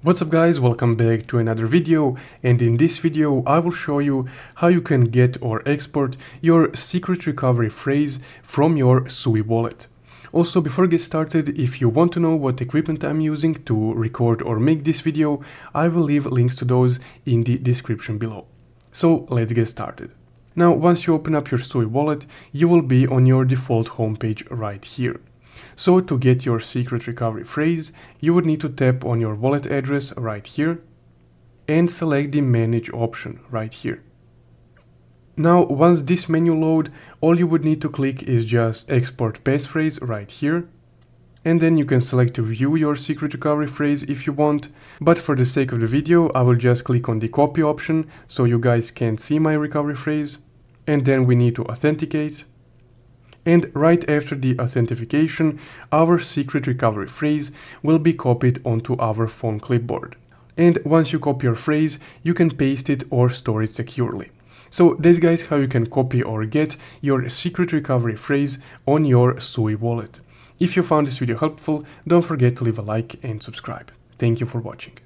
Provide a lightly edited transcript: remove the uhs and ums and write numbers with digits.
What's up guys, welcome back to another video, and in this video I will show you how you can get or export your secret recovery phrase from your Sui wallet. Also, before I get started, if you want to know what equipment I'm using to record or make this video, I will leave links to those in the description below. So let's get started. Now once you open up your Sui wallet, you will be on your default homepage right here. So to get your secret recovery phrase, you would need to tap on your wallet address right here and select the manage option right here. Now once this menu load, all you would need to click is just export passphrase right here, and then you can select to view your secret recovery phrase if you want, but for the sake of the video I will just click on the copy option so you guys can see my recovery phrase, and then we need to authenticate. And right after the authentication, our secret recovery phrase will be copied onto our phone clipboard. And once you copy your phrase, you can paste it or store it securely. So that's guys how you can copy or get your secret recovery phrase on your Sui wallet. If you found this video helpful, don't forget to leave a like and subscribe. Thank you for watching.